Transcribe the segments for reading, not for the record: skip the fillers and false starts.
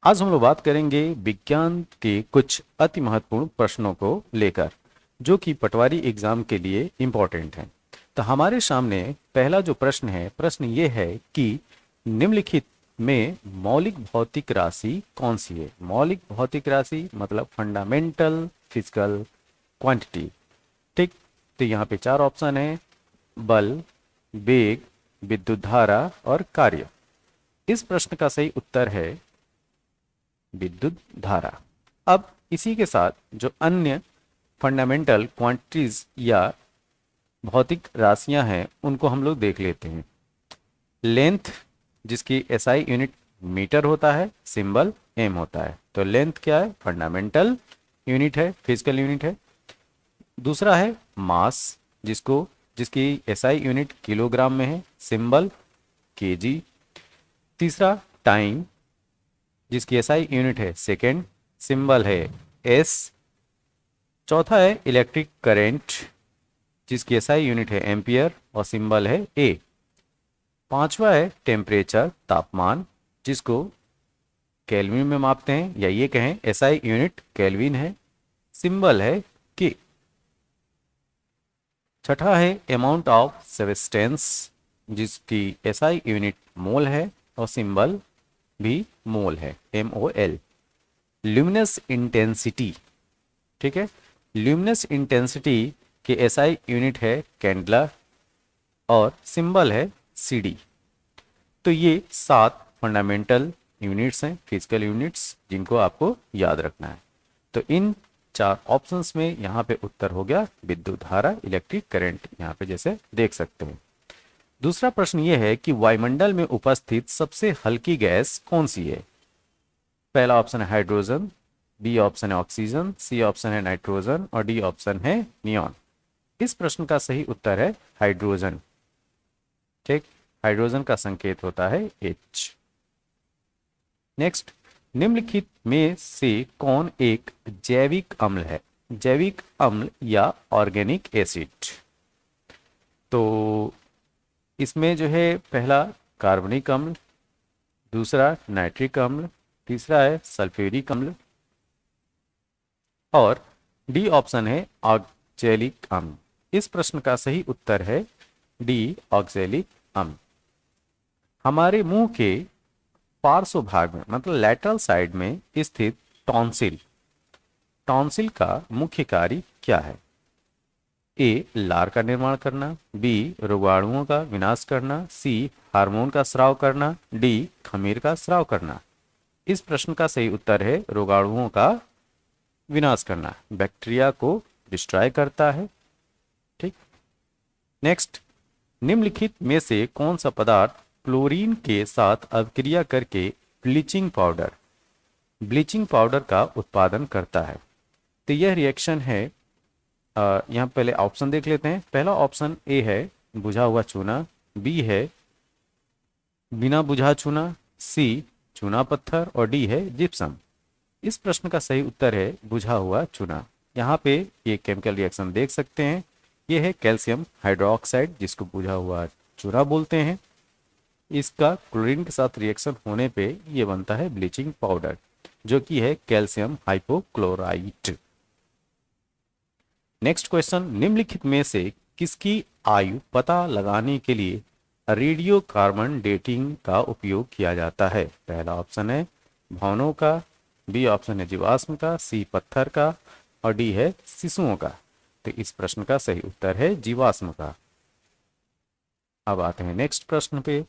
आज हम लोग बात करेंगे विज्ञान के कुछ अति महत्वपूर्ण प्रश्नों को लेकर, जो कि पटवारी एग्जाम के लिए इम्पोर्टेंट हैं। तो हमारे सामने पहला जो प्रश्न है, प्रश्न ये है कि निम्नलिखित में मौलिक भौतिक राशि कौन सी है। मौलिक भौतिक राशि मतलब फंडामेंटल फिजिकल क्वांटिटी। ठीक, तो यहाँ पे चार ऑप्शन है: बल, वेग, विद्युत धारा और कार्य। इस प्रश्न का सही उत्तर है विद्युत धारा। अब इसी के साथ जो अन्य फंडामेंटल क्वांटिटीज या भौतिक राशियां हैं उनको हम लोग देख लेते हैं। लेंथ, जिसकी एसआई यूनिट मीटर होता है, सिंबल एम होता है। तो लेंथ क्या है? फंडामेंटल यूनिट है, फिजिकल यूनिट है। दूसरा है मास, जिसकी एसआई यूनिट किलोग्राम में है, सिंबल केजी। तीसरा टाइम, जिसकी एसआई यूनिट है सेकेंड, सिंबल है एस। चौथा है इलेक्ट्रिक करंट, जिसकी एसआई यूनिट है एम्पियर और सिंबल है ए। पांचवा है टेम्परेचर, तापमान, जिसको केल्विन में मापते हैं, या ये कहें एसआई यूनिट केल्विन है, सिंबल है के। छठा है अमाउंट ऑफ सब्सटेंस, जिसकी एसआई यूनिट मोल है और सिंबल भी मोल है, MOL। ल्यूमिनस इंटेंसिटी, ठीक है, ल्यूमिनस इंटेंसिटी के एसआई यूनिट है कैंडला और सिंबल है CD। तो ये 7 फंडामेंटल यूनिट्स हैं, फिजिकल यूनिट्स, जिनको आपको याद रखना है। तो इन चार ऑप्शंस में यहाँ पे उत्तर हो गया विद्युत धारा, इलेक्ट्रिक करंट, यहाँ पे जैसे देख सकते हैं। दूसरा प्रश्न ये है कि वायुमंडल में उपस्थित सबसे हल्की गैस कौन सी है। पहला ऑप्शन है हाइड्रोजन, बी ऑप्शन है ऑक्सीजन, सी ऑप्शन है नाइट्रोजन और डी ऑप्शन है नियॉन। इस प्रश्न का सही उत्तर है हाइड्रोजन। ठीक, हाइड्रोजन का संकेत होता है H। नेक्स्ट, निम्नलिखित में से कौन एक जैविक अम्ल है। जैविक अम्ल या ऑर्गेनिक एसिड। तो इसमें जो है पहला कार्बनिक अम्ल, दूसरा नाइट्रिक अम्ल, तीसरा है सल्फ्यूरिक अम्ल और डी ऑप्शन है ऑक्जेलिक अम्ल। इस प्रश्न का सही उत्तर है डी, ऑक्जेलिक अम्ल। हमारे मुंह के पार्श्व भाग में मतलब लैटरल साइड में स्थित टॉन्सिल, टॉन्सिल का मुख्य कार्य क्या है। ए, लार का निर्माण करना, बी, रोगाणुओं का विनाश करना, सी, हार्मोन का स्राव करना, डी, खमीर का स्राव करना। इस प्रश्न का सही उत्तर है रोगाणुओं का विनाश करना, बैक्टीरिया को डिस्ट्रॉय करता है। ठीक, नेक्स्ट, निम्नलिखित में से कौन सा पदार्थ क्लोरीन के साथ अभिक्रिया करके ब्लीचिंग पाउडर का उत्पादन करता है। तो यह रिएक्शन है, यहाँ पहले ऑप्शन देख लेते हैं। पहला ऑप्शन ए है बुझा हुआ चूना, बी है बिना बुझा चूना, सी चूना पत्थर और डी है जिप्सम। इस प्रश्न का सही उत्तर है बुझा हुआ चूना। यहाँ पे ये केमिकल रिएक्शन देख सकते हैं, ये है कैल्शियम हाइड्रोक्साइड, जिसको बुझा हुआ चूना बोलते हैं। इसका क्लोरीन के साथ रिएक्शन होने पे ये बनता है ब्लीचिंग पाउडर, जो कि है कैल्शियम हाइपोक्लोराइट। नेक्स्ट क्वेश्चन, निम्नलिखित में से किसकी आयु पता लगाने के लिए रेडियो कार्बन डेटिंग का उपयोग किया जाता है। पहला ऑप्शन है भवनों का, बी ऑप्शन है जीवाश्म का, सी पत्थर का और डी है शिशुओं का। तो इस प्रश्न का सही उत्तर है जीवाश्म का। अब आते हैं नेक्स्ट प्रश्न पे।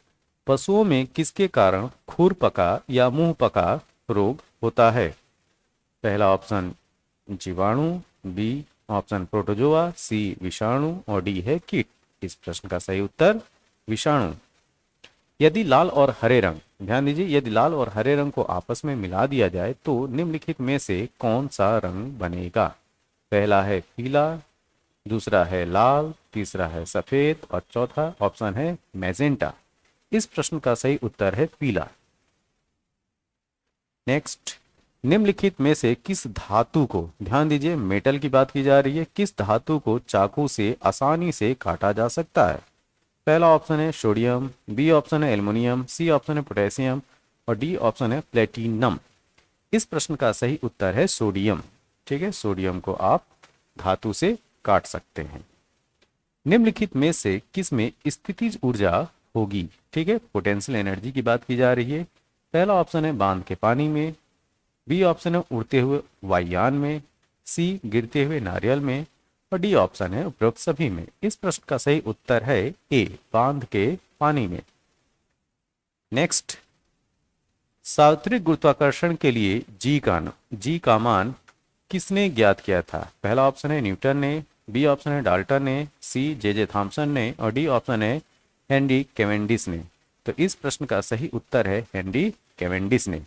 पशुओं में किसके कारण खुरपका या मुंह पका रोग होता है। पहला ऑप्शन जीवाणु, बी ऑप्शन प्रोटोजोआ, सी विषाणु और डी है कीट। इस प्रश्न का सही उत्तर विषाणु। यदि लाल और हरे रंग, ध्यान दीजिए, यदि लाल और हरे रंग को आपस में मिला दिया जाए तो निम्नलिखित में से कौन सा रंग बनेगा। पहला है पीला, दूसरा है लाल, तीसरा है सफेद और चौथा ऑप्शन है मैजेंटा। इस प्रश्न का सही उत्तर है पीला। नेक्स्ट, निम्नलिखित में से किस धातु को, ध्यान दीजिए मेटल की बात की जा रही है, किस धातु को चाकू से आसानी से काटा जा सकता है। पहला ऑप्शन है सोडियम, बी ऑप्शन है एल्युमिनियम, सी ऑप्शन है पोटेशियम और डी ऑप्शन है प्लेटिनम। इस प्रश्न का सही उत्तर है सोडियम। ठीक है, सोडियम को आप धातु से काट सकते हैं। निम्नलिखित में से किस में स्थितिज ऊर्जा होगी? ठीक है, पोटेंशियल एनर्जी की बात की जा रही है। पहला ऑप्शन है बांध के पानी में, बी ऑप्शन है उड़ते हुए वायुयान में, सी गिरते हुए नारियल में, और डी ऑप्शन है उपरोक्त सभी में। इस प्रश्न का सही उत्तर है ए, बांध के पानी में। नेक्स्ट, सार्वत्रिक गुरुत्वाकर्षण के लिए जी का मान किसने ज्ञात किया था? पहला ऑप्शन है न्यूटन ने, बी ऑप्शन है डाल्टन ने, सी जे थॉमसन ने, और डी ऑप्शन है हेनरी कैवेंडिश ने। तो इस प्रश्न का सही उत्तर है हेनरी कैवेंडिश ने।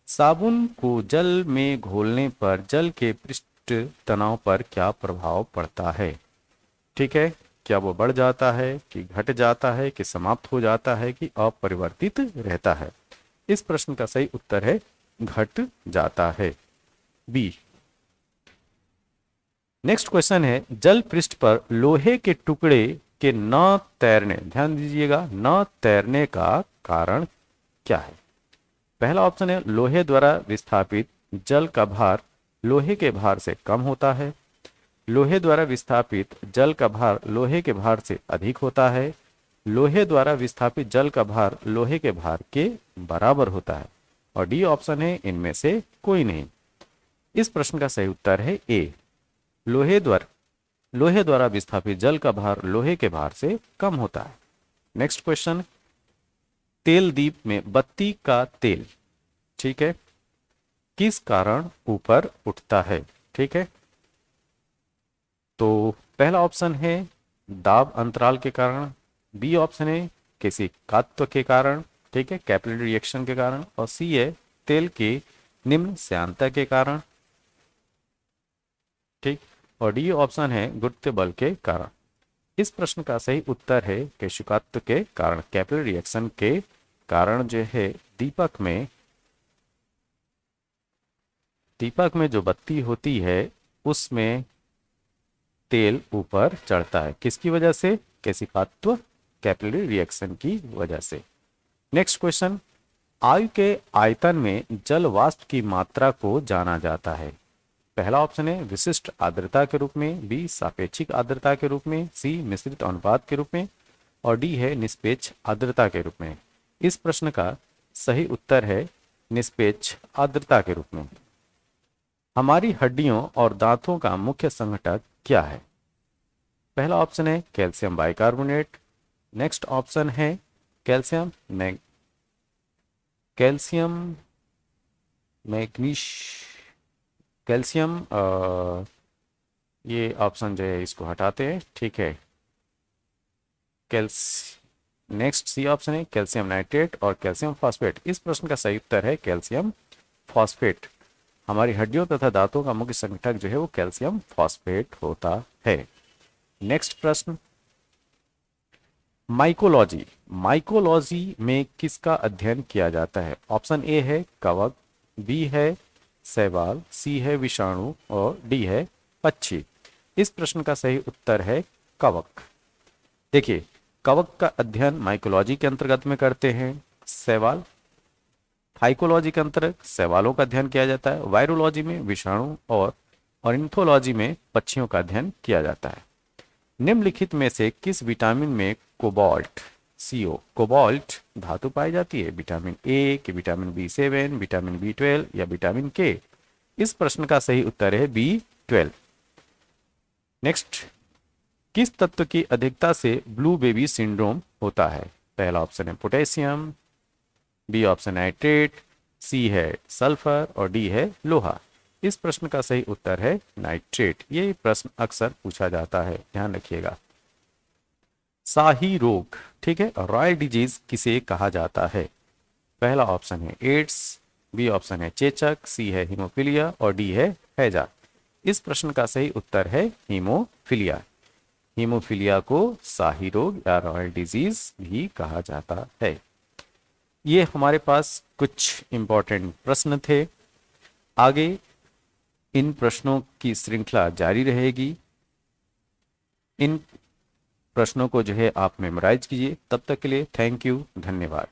साबुन को जल में घोलने पर जल के पृष्ठ तनाव पर क्या प्रभाव पड़ता है? ठीक है, क्या वो बढ़ जाता है कि घट जाता है कि समाप्त हो जाता है कि अपरिवर्तित रहता है? इस प्रश्न का सही उत्तर है घट जाता है, बी। नेक्स्ट क्वेश्चन है जल पृष्ठ पर लोहे के टुकड़े के न तैरने, ध्यान दीजिएगा, न तैरने का कारण क्या है? पहला ऑप्शन है लोहे द्वारा विस्थापित जल का भार लोहे के भार से कम होता है, लोहे द्वारा विस्थापित जल का भार लोहे के भार से अधिक होता है, लोहे द्वारा विस्थापित जल का भार लोहे के भार के बराबर होता है, और डी ऑप्शन है इनमें से कोई नहीं। इस प्रश्न का सही उत्तर है ए, लोहे द्वारा विस्थापित जल का भार लोहे के भार से कम होता है। नेक्स्ट क्वेश्चन, तेल दीप में बत्ती का तेल, ठीक है, किस कारण ऊपर उठता है? ठीक है, तो पहला ऑप्शन है दाब अंतराल के कारण, बी ऑप्शन है किसी कात्व के कारण, ठीक है, कैपिलरी रिएक्शन के कारण, और सी है तेल के निम्न श्यानता के कारण, ठीक, और डी ऑप्शन है गुरुत्व बल के कारण। इस प्रश्न का सही उत्तर है केशुकात्व के कारण, कैपिलरी रिएक्शन के कारण जो है दीपक में जो बत्ती होती है उसमें तेल ऊपर चढ़ता है। किसकी वजह से? केशिकात्व, कैपिलरी रिएक्शन की वजह से। नेक्स्ट क्वेश्चन, वायु के आयतन में जल वाष्प की मात्रा को जाना जाता है। पहला ऑप्शन है विशिष्ट आर्द्रता के रूप में, बी सापेक्षिक आर्द्रता के रूप में, सी मिश्रित अनुपात के रूप में, और डी है निष्पेक्ष आर्द्रता के रूप में। इस प्रश्न का सही उत्तर है निष्पेक्ष आर्द्रता के रूप में। हमारी हड्डियों और दांतों का मुख्य संघटक क्या है? पहला ऑप्शन है कैल्शियम बाइकार्बोनेट, नेक्स्ट ऑप्शन है कैल्शियम मैग्नीश कैल्शियम, ये ऑप्शन जो है इसको हटाते हैं, ठीक है। नेक्स्ट सी ऑप्शन है कैल्शियम नाइट्रेट और कैल्शियम फॉस्फेट। इस प्रश्न का सही उत्तर है कैल्शियम फॉस्फेट। हमारी हड्डियों तथा दांतों का मुख्य संघटक जो है वो कैल्शियम फॉस्फेट होता है। नेक्स्ट प्रश्न, माइकोलॉजी में किसका अध्ययन किया जाता है? ऑप्शन ए है कवक, बी है शैवाल, सी है विषाणु, और डी है पक्षी। इस प्रश्न का सही उत्तर है कवक। देखिए, कवक का अध्ययन माइकोलॉजी के अंतर्गत में करते हैं, शैवाल फाइकोलॉजी के अंतर्गत शैवालों का अध्ययन किया जाता है, वायरोलॉजी में विषाणु और ऑर्निथोलॉजी में पक्षियों का अध्ययन किया जाता है। निम्नलिखित में से किस विटामिन में कोबाल्ट कोबाल्ट धातु पाई जाती है? विटामिन ए कि विटामिन B7, विटामिन B12 या विटामिन के? इस प्रश्न का सही उत्तर है B12। नेक्स्ट, किस तत्व की अधिकता से ब्लू बेबी सिंड्रोम होता है? पहला ऑप्शन है पोटेशियम, बी ऑप्शन नाइट्रेट, सी है सल्फर, और डी है लोहा। इस प्रश्न का सही उत्तर है नाइट्रेट। ये प्रश्न अक्सर पूछा जाता है, ध्यान रखिएगा। शाही रोग, ठीक है, रॉयल डिजीज किसे कहा जाता है? पहला ऑप्शन है एड्स, बी ऑप्शन है चेचक, सी है हीमोफीलिया, और डी है हैजा। इस प्रश्न का सही उत्तर है हीमोफीलिया। हीमोफीलिया को शाही रोग या रॉयल डिजीज भी कहा जाता है। ये हमारे पास कुछ इंपॉर्टेंट प्रश्न थे। आगे इन प्रश्नों की श्रृंखला जारी रहेगी। इन प्रश्नों को जो है आप मेमोराइज कीजिए। तब तक के लिए थैंक यू, धन्यवाद।